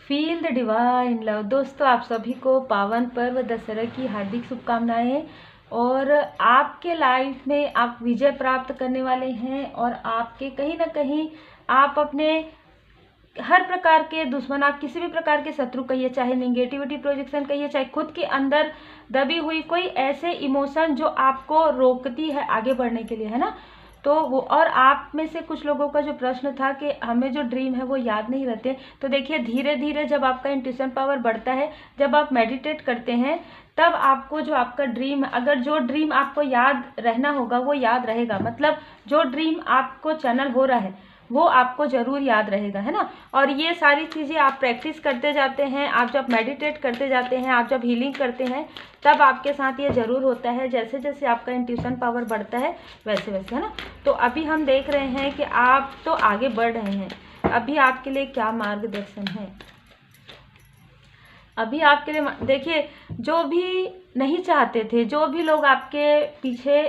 Feel the divine love. दोस्तों, आप सभी को पावन पर्व दशहरा की हार्दिक शुभकामनाएं। और आपके लाइफ में आप विजय प्राप्त करने वाले हैं और आपके कहीं ना कहीं आप अपने हर प्रकार के दुश्मन, आप किसी भी प्रकार के शत्रु कहिए, चाहे नेगेटिविटी प्रोजेक्शन कहिए, चाहे खुद के अंदर दबी हुई कोई ऐसे इमोशन जो आपको रोकती है आगे बढ़ने के लिए, है ना। तो वो, और आप में से कुछ लोगों का जो प्रश्न था कि हमें जो ड्रीम है वो याद नहीं रहते, तो देखिए धीरे धीरे जब आपका इंट्यूशन पावर बढ़ता है, जब आप मेडिटेट करते हैं, तब आपको जो आपका ड्रीम, अगर जो ड्रीम आपको याद रहना होगा वो याद रहेगा। मतलब जो ड्रीम आपको चैनल हो रहा है वो आपको जरूर याद रहेगा, है ना। और ये सारी चीज़ें आप प्रैक्टिस करते जाते हैं, आप जब मेडिटेट करते जाते हैं, आप जब हीलिंग करते हैं, तब आपके साथ ये जरूर होता है। जैसे जैसे आपका इंट्यूशन पावर बढ़ता है वैसे वैसे, है ना। तो अभी हम देख रहे हैं कि आप तो आगे बढ़ रहे हैं। अभी आपके लिए क्या मार्गदर्शन है, अभी आपके लिए देखिए, जो भी नहीं चाहते थे, जो भी लोग आपके पीछे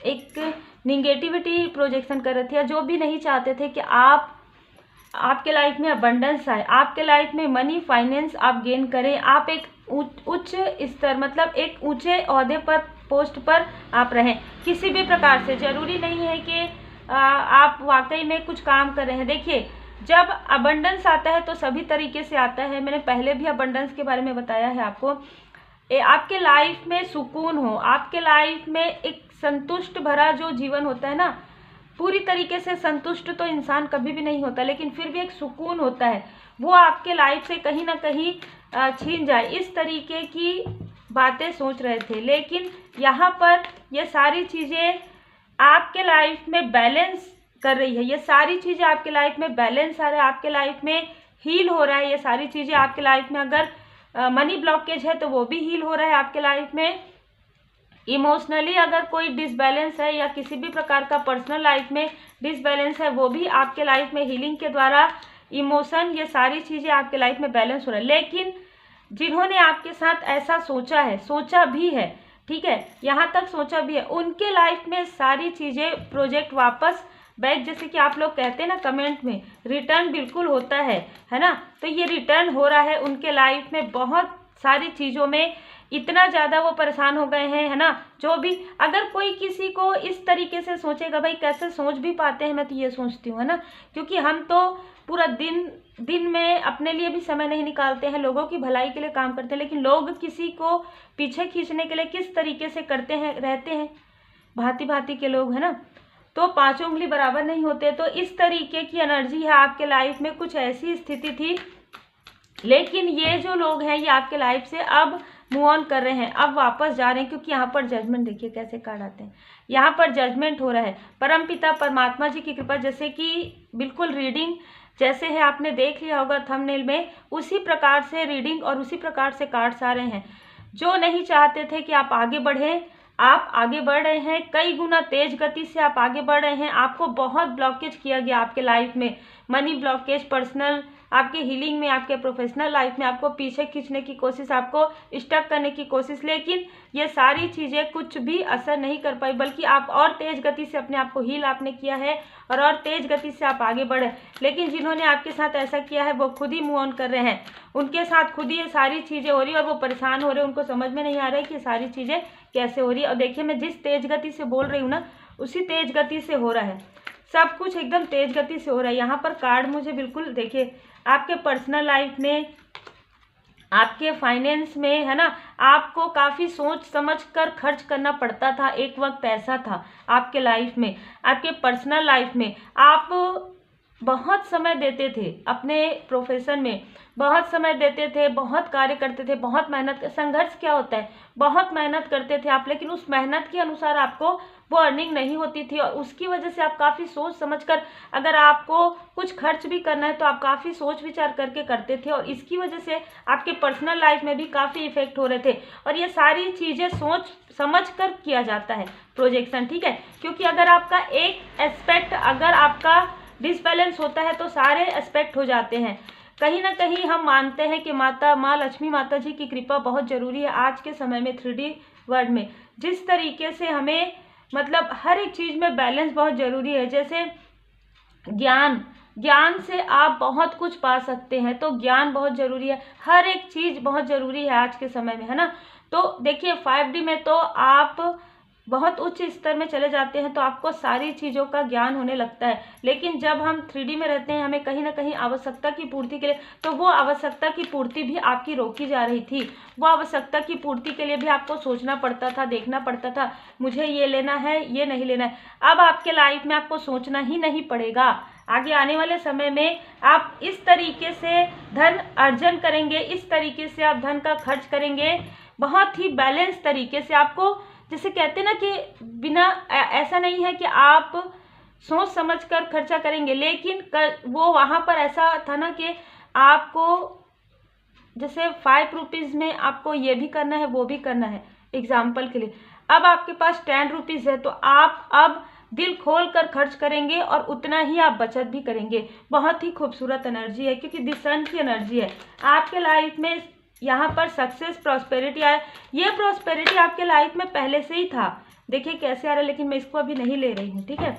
एक निगेटिविटी प्रोजेक्शन कर रहे थे, या जो भी नहीं चाहते थे कि आपके लाइफ में अबंडेंस आए, आपके लाइफ में मनी फाइनेंस आप गेन करें, आप एक उच्च स्तर, मतलब एक ऊंचे ओहदे पर, पोस्ट पर आप रहें, किसी भी प्रकार से। जरूरी नहीं है कि आप वाकई में कुछ काम कर रहे हैं। देखिए, जब अबंडेंस आता है तो सभी तरीके से आता है। मैंने पहले भी अबंडेंस के बारे में बताया है आपको। आपके लाइफ में सुकून हो, आपके लाइफ में एक संतुष्ट भरा जो जीवन होता है ना, पूरी तरीके से संतुष्ट तो इंसान कभी भी नहीं होता, लेकिन फिर भी एक सुकून होता है, वो आपके लाइफ से कहीं ना कहीं छीन जाए, इस तरीके की बातें सोच रहे थे। लेकिन यहाँ पर ये सारी चीज़ें आपके लाइफ में बैलेंस कर रही है, ये सारी चीज़ें आपके लाइफ में बैलेंस आ रहा है, आपके लाइफ में हील हो रहा है। ये सारी चीज़ें आपके लाइफ में, अगर मनी ब्लॉकेज है तो वो भी हील हो रहा है आपके लाइफ में। इमोशनली अगर कोई डिसबैलेंस है या किसी भी प्रकार का पर्सनल लाइफ में डिसबैलेंस है, वो भी आपके लाइफ में हीलिंग के द्वारा इमोशन, ये सारी चीज़ें आपके लाइफ में बैलेंस हो रहा है। लेकिन जिन्होंने आपके साथ ऐसा सोचा है, सोचा भी है, ठीक है, यहाँ तक सोचा भी है, उनके लाइफ में सारी चीज़ें प्रोजेक्ट वापस बैक, जैसे कि आप लोग कहते हैं ना कमेंट में, रिटर्न बिल्कुल होता है ना। तो ये रिटर्न हो रहा है उनके लाइफ में, बहुत सारी चीज़ों में इतना ज़्यादा वो परेशान हो गए हैं, है ना। जो भी, अगर कोई किसी को इस तरीके से सोचेगा, भाई कैसे सोच भी पाते हैं, मैं तो ये सोचती हूँ, है ना, क्योंकि हम तो पूरा दिन में अपने लिए भी समय नहीं निकालते हैं, लोगों की भलाई के लिए काम करते हैं, लेकिन लोग किसी को पीछे खींचने के लिए किस तरीके से करते हैं, रहते हैं, भांति भांति के लोग, है ना। तो पांचों उंगली बराबर नहीं होते। तो इस तरीके की एनर्जी है आपके लाइफ में, कुछ ऐसी स्थिति थी, लेकिन ये जो लोग हैं ये आपके लाइफ से अब मूव ऑन कर रहे हैं, अब वापस जा रहे हैं, क्योंकि यहाँ पर जजमेंट, देखिए कैसे कार्ड आते हैं, यहाँ पर जजमेंट हो रहा है। परमपिता परमात्मा जी की कृपा, जैसे कि बिल्कुल रीडिंग जैसे है, आपने देख लिया होगा थंबनेल में, उसी प्रकार से रीडिंग और उसी प्रकार से कार्ड्स आ रहे हैं। जो नहीं चाहते थे कि आप आगे बढ़ें, आप आगे बढ़ रहे हैं, कई गुना तेज गति से आप आगे बढ़ रहे हैं। आपको बहुत ब्लॉकेज किया गया आपके लाइफ में, मनी ब्लॉकेज, पर्सनल, आपके हीलिंग में, आपके प्रोफेशनल लाइफ में आपको पीछे खींचने की कोशिश, आपको स्टक करने की कोशिश, लेकिन ये सारी चीज़ें कुछ भी असर नहीं कर पाई, बल्कि आप और तेज गति से अपने आप को हील आपने किया है और तेज गति से आप आगे बढ़े। लेकिन जिन्होंने आपके साथ ऐसा किया है वो खुद ही मूव ऑन कर रहे हैं, उनके साथ खुद ही ये सारी चीज़ें हो रही है और वो परेशान हो रहे हैं, उनको समझ में नहीं आ रहा है कि ये सारी चीज़ें कैसे हो रही है। और देखिए, मैं जिस तेज गति से बोल रही हूँ ना, उसी तेज गति से हो रहा है, सब कुछ एकदम तेज गति से हो रहा है। यहाँ पर कार्ड मुझे बिल्कुल, देखिए, आपके पर्सनल लाइफ में, आपके फाइनेंस में, है ना, आपको काफ़ी सोच समझ कर खर्च करना पड़ता था, एक वक्त ऐसा था आपके लाइफ में। आपके पर्सनल लाइफ में आप बहुत समय देते थे अपने प्रोफेशन में, बहुत समय देते थे, बहुत कार्य करते थे, बहुत मेहनत। संघर्ष क्या होता है, बहुत मेहनत करते थे आप, लेकिन उस मेहनत के अनुसार आपको वो अर्निंग नहीं होती थी, और उसकी वजह से आप काफ़ी सोच समझकर, अगर आपको कुछ खर्च भी करना है तो आप काफ़ी सोच विचार करके करते थे, और इसकी वजह से आपके पर्सनल लाइफ में भी काफ़ी इफेक्ट हो रहे थे। और ये सारी चीज़ें सोच समझ कर किया जाता है प्रोजेक्शन, ठीक है, क्योंकि अगर आपका एक एस्पेक्ट, अगर आपका डिसबैलेंस होता है तो सारे एस्पेक्ट हो जाते हैं। कहीं ना कहीं हम मानते हैं कि माँ लक्ष्मी माता जी की कृपा बहुत ज़रूरी है आज के समय में, 3D वर्ल्ड में, जिस तरीके से हमें, मतलब हर एक चीज़ में बैलेंस बहुत ज़रूरी है। जैसे ज्ञान, ज्ञान से आप बहुत कुछ पा सकते हैं। तो ज्ञान बहुत ज़रूरी है, हर एक चीज़ बहुत ज़रूरी है आज के समय में, है ना। तो देखिए 5D में तो आप बहुत उच्च स्तर में चले जाते हैं तो आपको सारी चीज़ों का ज्ञान होने लगता है। लेकिन जब हम 3D में रहते हैं, हमें कहीं ना कहीं आवश्यकता की पूर्ति के लिए, तो वो आवश्यकता की पूर्ति भी आपकी रोकी जा रही थी। वो आवश्यकता की पूर्ति के लिए भी आपको सोचना पड़ता था, देखना पड़ता था, मुझे ये लेना है, ये नहीं लेना है। अब आपके लाइफ में आपको सोचना ही नहीं पड़ेगा। आगे आने वाले समय में आप इस तरीके से धन अर्जन करेंगे, इस तरीके से आप धन का खर्च करेंगे, बहुत ही बैलेंस तरीके से। आपको जैसे कहते हैं ना कि बिना ऐसा नहीं है कि आप सोच समझ कर खर्चा करेंगे, लेकिन वो वहाँ पर ऐसा था ना कि आपको जैसे 5 रुपीज़ में आपको ये भी करना है, वो भी करना है, एग्जाम्पल के लिए। अब आपके पास 10 रुपीज़ है तो आप अब दिल खोल कर खर्च करेंगे और उतना ही आप बचत भी करेंगे। बहुत ही खूबसूरत एनर्जी है, क्योंकि द सन की एनर्जी है आपके लाइफ में। यहाँ पर सक्सेस, प्रॉस्पेरिटी आया, ये प्रॉस्पेरिटी आपके लाइफ में पहले से ही था। देखिए कैसे आ रहा है, लेकिन मैं इसको अभी नहीं ले रही हूँ, ठीक है।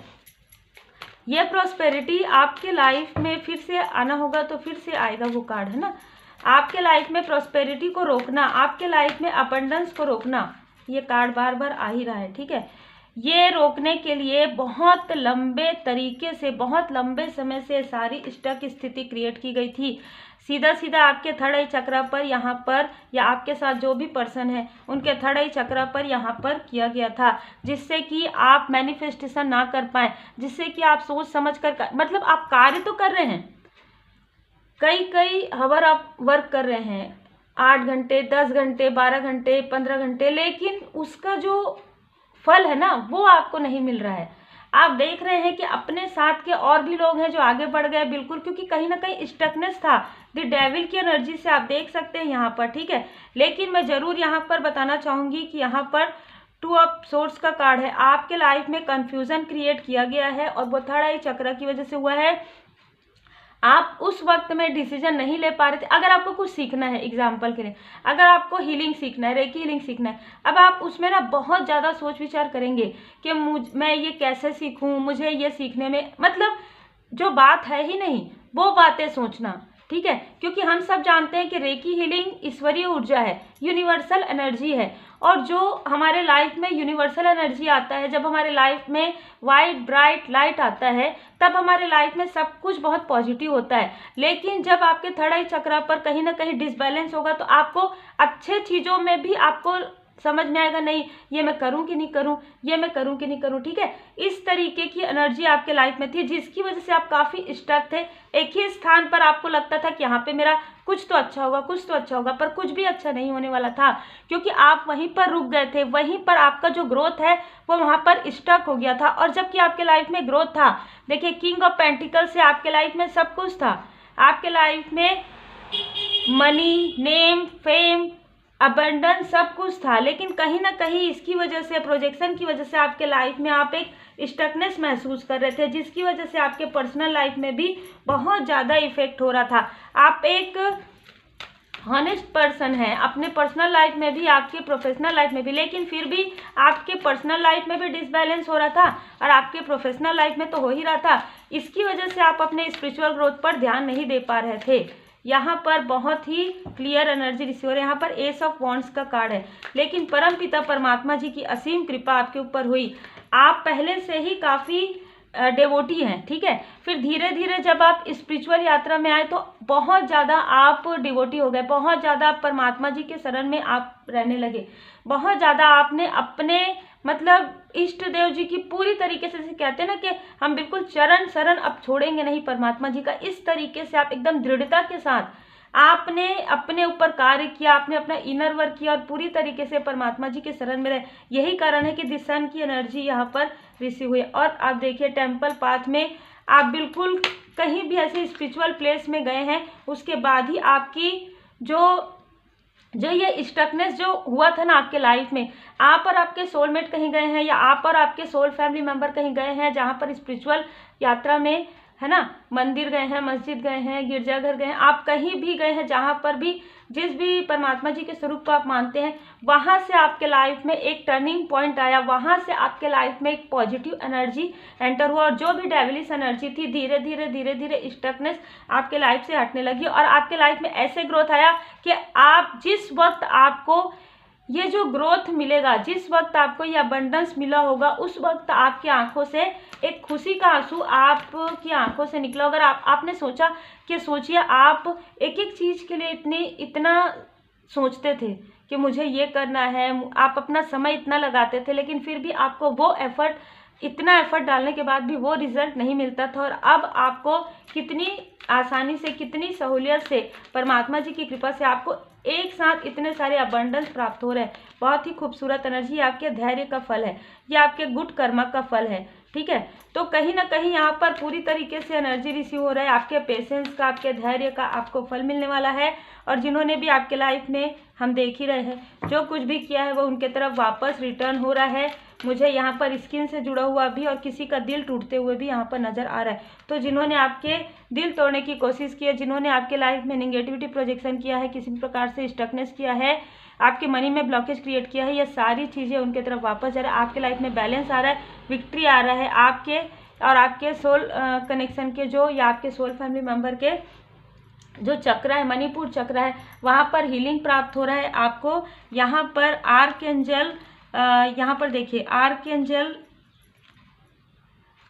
ये प्रॉस्पेरिटी आपके लाइफ में फिर से आना होगा तो फिर से आएगा वो कार्ड, है ना। आपके लाइफ में प्रॉस्पेरिटी को रोकना, आपके लाइफ में अबंडेंस को रोकना, ये कार्ड बार बार आ ही रहा है, ठीक है। ये रोकने के लिए बहुत लंबे तरीके से, बहुत लंबे समय से सारी स्टक स्थिति क्रिएट की गई थी। सीधा सीधा आपके थर्ड आई चक्र पर, यहाँ पर, या आपके साथ जो भी पर्सन है उनके थर्ड आई चक्र पर यहाँ पर किया गया था, जिससे कि आप मैनिफेस्टेशन ना कर पाए, जिससे कि आप सोच समझ कर, मतलब आप कार्य तो कर रहे हैं, कई हावर आप वर्क कर रहे हैं, 8 घंटे, 10 घंटे, 12 घंटे, 15 घंटे, लेकिन उसका जो फल है ना वो आपको नहीं मिल रहा है। आप देख रहे हैं कि अपने साथ के और भी लोग हैं जो आगे बढ़ गए, बिल्कुल, क्योंकि कहीं ना कहीं स्टकनेस था द डेविल की एनर्जी से, आप देख सकते हैं यहाँ पर, ठीक है। लेकिन मैं ज़रूर यहाँ पर बताना चाहूँगी कि यहाँ पर 2 ऑफ सोर्स का कार्ड है। आपके लाइफ में कन्फ्यूज़न क्रिएट किया गया है और वो थर्ड आई चक्र की वजह से हुआ है। आप उस वक्त में डिसीजन नहीं ले पा रहे थे। अगर आपको कुछ सीखना है, एग्जाम्पल के लिए अगर आपको हीलिंग सीखना है, रेकी हीलिंग सीखना है, अब आप उसमें ना बहुत ज़्यादा सोच विचार करेंगे कि मैं ये कैसे सीखूं, मुझे ये सीखने में, मतलब जो बात है ही नहीं वो बातें सोचना, ठीक है। क्योंकि हम सब जानते हैं कि रेकी हीलिंग ईश्वरीय ऊर्जा है, यूनिवर्सल एनर्जी है, और जो हमारे लाइफ में यूनिवर्सल एनर्जी आता है, जब हमारे लाइफ में वाइट ब्राइट लाइट आता है, तब हमारे लाइफ में सब कुछ बहुत पॉजिटिव होता है। लेकिन जब आपके थर्ड आई चक्र पर कहीं ना कहीं डिसबैलेंस होगा तो आपको अच्छे चीज़ों में भी आपको समझ में आएगा, नहीं ये मैं करूं कि नहीं करूं, ये मैं करूं कि नहीं करूं, ठीक है। इस तरीके की एनर्जी आपके लाइफ में थी, जिसकी वजह से आप काफ़ी स्टक थे एक ही स्थान पर। आपको लगता था कि यहाँ पे मेरा कुछ तो अच्छा होगा, कुछ तो अच्छा होगा, पर कुछ भी अच्छा नहीं होने वाला था, क्योंकि आप वहीं पर रुक गए थे, वहीं पर आपका जो ग्रोथ है वो वहाँ पर स्टक हो गया था। और जबकि आपके लाइफ में ग्रोथ था, देखिए किंग ऑफ पेंटिकल से आपके लाइफ में सब कुछ था, आपके लाइफ में मनी, नेम, फेम, अबंडेंस सब कुछ था। लेकिन कहीं ना कहीं इसकी वजह से, प्रोजेक्शन की वजह से आपके लाइफ में आप एक स्टकनेस महसूस कर रहे थे, जिसकी वजह से आपके पर्सनल लाइफ में भी बहुत ज़्यादा इफेक्ट हो रहा था। आप एक हॉनेस्ट पर्सन है अपने पर्सनल लाइफ में भी, आपके प्रोफेशनल लाइफ में भी, लेकिन फिर भी आपके पर्सनल लाइफ में भी डिसबैलेंस हो रहा था और आपके प्रोफेशनल लाइफ में तो हो ही रहा था। इसकी वजह से आप अपने स्पिरिचुअल ग्रोथ पर ध्यान नहीं दे पा रहे थे। यहाँ पर बहुत ही क्लियर एनर्जी रिसीवर, यहाँ पर एस ऑफ वॉन्ड्स का कार्ड है। लेकिन परमपिता परमात्मा जी की असीम कृपा आपके ऊपर हुई। आप पहले से ही काफ़ी डेवोटी हैं, ठीक है। फिर धीरे धीरे जब आप स्पिरिचुअल यात्रा में आए तो बहुत ज़्यादा आप डिवोटी हो गए, बहुत ज़्यादा आप परमात्मा जी के शरण में आप रहने लगे, बहुत ज़्यादा आपने अपने मतलब इष्ट देव जी की पूरी तरीके से, जैसे कहते हैं ना कि हम बिल्कुल चरण शरण अब छोड़ेंगे नहीं परमात्मा जी का, इस तरीके से आप एकदम दृढ़ता के साथ आपने अपने ऊपर कार्य किया, आपने अपना इनर वर्क किया और पूरी तरीके से परमात्मा जी के शरण में रहे। यही कारण है कि द सन की एनर्जी यहाँ पर रिसीव हुई। और आप देखिए टेम्पल पाथ में आप बिल्कुल कहीं भी ऐसे स्पिरिचुअल प्लेस में गए हैं, उसके बाद ही आपकी जो ये स्टकनेस जो हुआ था ना आपके लाइफ में, आप और आपके सोलमेट कहीं गए हैं, या आप और आपके सोल फैमिली मेम्बर कहीं गए हैं जहाँ पर स्पिरिचुअल यात्रा में है ना, मंदिर गए हैं, मस्जिद गए हैं, गिरजाघर गए हैं, आप कहीं भी गए हैं, जहाँ पर भी जिस भी परमात्मा जी के स्वरूप को आप मानते हैं, वहाँ से आपके लाइफ में एक टर्निंग पॉइंट आया, वहाँ से आपके लाइफ में एक पॉजिटिव एनर्जी एंटर हुआ और जो भी डेविलिश एनर्जी थी धीरे धीरे धीरे धीरे स्टकनेस आपके लाइफ से हटने लगी और आपके लाइफ में ऐसे ग्रोथ आया कि आप जिस वक्त आपको ये जो ग्रोथ मिलेगा, जिस वक्त आपको ये अबंडेंस मिला होगा, उस वक्त आपकी आंखों से एक खुशी का आंसू आपकी आंखों से निकला। अगर आपने सोचा कि सोचिए आप एक एक चीज़ के लिए इतना सोचते थे कि मुझे ये करना है, आप अपना समय इतना लगाते थे, लेकिन फिर भी आपको वो इतना एफर्ट डालने के बाद भी वो रिजल्ट नहीं मिलता था और अब आपको कितनी आसानी से, कितनी सहूलियत से, परमात्मा जी की कृपा से आपको एक साथ इतने सारे अबंडेंस प्राप्त हो रहे हैं। बहुत ही खूबसूरत एनर्जी, आपके धैर्य का फल है, ये आपके गुड कर्मा का फल है। ठीक है, तो कहीं ना कहीं यहाँ पर पूरी तरीके से एनर्जी रिसीव हो रहा है, आपके पेशेंस का, आपके धैर्य का आपको फल मिलने वाला है। और जिन्होंने भी आपके लाइफ में, हम देख ही रहे हैं, जो कुछ भी किया है वो उनके तरफ वापस रिटर्न हो रहा है। मुझे यहाँ पर स्किन से जुड़ा हुआ भी और किसी का दिल टूटते हुए भी यहाँ पर नज़र आ रहा है। तो जिन्होंने आपके दिल तोड़ने की कोशिश की है, जिन्होंने आपके लाइफ में नेगेटिविटी प्रोजेक्शन किया है, किसी भी प्रकार से स्टकनेस किया है, आपके मनी में ब्लॉकेज क्रिएट किया है, ये सारी चीज़ें उनके तरफ वापस जा रहा है। आपके लाइफ में बैलेंस आ रहा है, विक्ट्री आ रहा है आपके और आपके सोल कनेक्शन के जो, या आपके सोल फैमिली मेम्बर के जो चक्र है, मणिपुर चक्र है, वहाँ पर हीलिंग प्राप्त हो रहा है आपको। यहाँ पर आर्कएंजल, यहाँ पर देखिए आर्कएंजल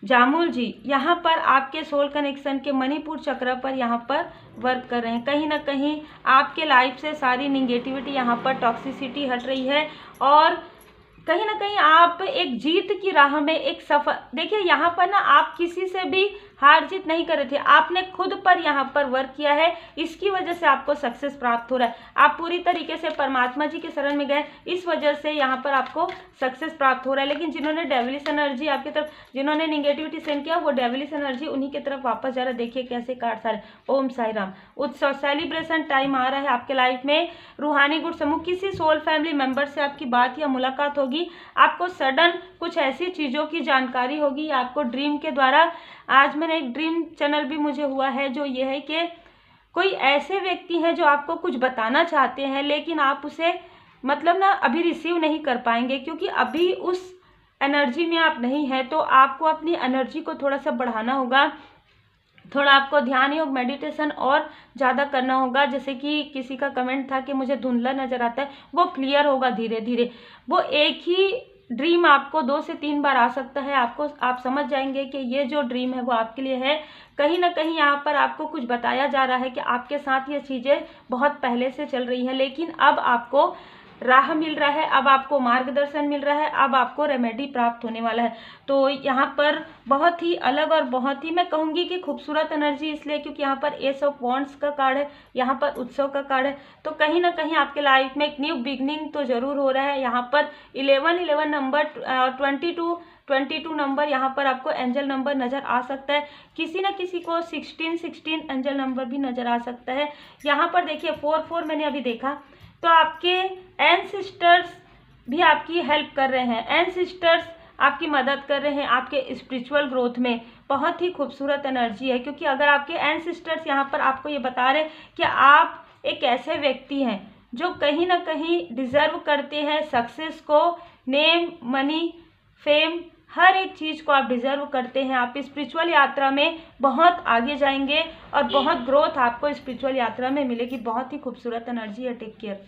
जामुल जी यहाँ पर आपके सोल कनेक्शन के मणिपुर चक्र पर यहाँ पर वर्क कर रहे हैं। कहीं ना कहीं आपके लाइफ से सारी निगेटिविटी, यहाँ पर टॉक्सिसिटी हट रही है और कहीं ना कहीं आप एक जीत की राह में एक सफर, देखिए यहाँ पर ना आप किसी से भी हार जीत नहीं कर रहे थे, आपने खुद पर यहाँ पर वर्क किया है, इसकी वजह से आपको सक्सेस प्राप्त हो रहा है। आप पूरी तरीके से परमात्मा जी के शरण में गए, इस वजह से यहाँ पर आपको सक्सेस प्राप्त हो रहा है। लेकिन जिन्होंने डेविलिश एनर्जी आपकी तरफ, जिन्होंने निगेटिविटी सेंड किया, वो डेविलिश एनर्जी उन्हीं की तरफ वापस जा रहा है। देखिए कैसे कार्ड्स आ रहे हैं। ओम साई राम। उत्सव, सेलिब्रेशन टाइम आ रहा है आपके लाइफ में। रूहानी गुड समूह, किसी सोल फैमिली मेंबर से आपकी बात या मुलाकात होगी, आपको सडन कुछ ऐसी चीज़ों की जानकारी होगी, आपको ड्रीम के द्वारा, आज मैंने एक ड्रीम चैनल भी मुझे हुआ है जो ये है कि कोई ऐसे व्यक्ति हैं जो आपको कुछ बताना चाहते हैं, लेकिन आप उसे मतलब ना अभी रिसीव नहीं कर पाएंगे क्योंकि अभी उस एनर्जी में आप नहीं हैं। तो आपको अपनी एनर्जी को थोड़ा सा बढ़ाना होगा, थोड़ा आपको ध्यान योग मेडिटेशन और ज़्यादा करना होगा। जैसे कि किसी का कमेंट था कि मुझे धुंधला नज़र आता है, वो क्लियर होगा धीरे धीरे। वो एक ही ड्रीम आपको 2 से 3 बार आ सकता है, आप समझ जाएंगे कि ये जो ड्रीम है वो आपके लिए है। कहीं ना कहीं यहाँ पर आपको कुछ बताया जा रहा है कि आपके साथ ये चीज़ें बहुत पहले से चल रही हैं, लेकिन अब आपको राह मिल रहा है, अब आपको मार्गदर्शन मिल रहा है, अब आपको रेमेडी प्राप्त होने वाला है। तो यहाँ पर बहुत ही अलग और बहुत ही, मैं कहूँगी कि खूबसूरत एनर्जी इसलिए क्योंकि यहाँ पर एस ऑफ वॉन्ड्स का कार्ड है, यहाँ पर उत्सव का कार्ड है। तो कहीं ना कहीं आपके लाइफ में एक न्यू बिगनिंग तो ज़रूर हो रहा है। यहाँ पर 11 नंबर, 22 नंबर, यहाँ पर आपको एंजल नंबर नज़र आ सकता है। किसी न किसी को 16 एंजल नंबर भी नज़र आ सकता है। यहाँ पर देखिए 4 मैंने अभी देखा, तो आपके एंसेस्टर्स भी आपकी हेल्प कर रहे हैं, एंसेस्टर्स आपकी मदद कर रहे हैं आपके स्पिरिचुअल ग्रोथ में। बहुत ही खूबसूरत एनर्जी है क्योंकि अगर आपके एंसेस्टर्स यहाँ पर आपको ये बता रहे हैं कि आप एक ऐसे व्यक्ति हैं जो कहीं ना कहीं डिज़र्व करते हैं सक्सेस को, नेम, मनी, फेम, हर एक चीज़ को आप डिज़र्व करते हैं। आप स्पिरिचुअल यात्रा में बहुत आगे जाएंगे और बहुत ग्रोथ आपको स्पिरिचुअल यात्रा में मिलेगी। बहुत ही खूबसूरत एनर्जी है। Take care.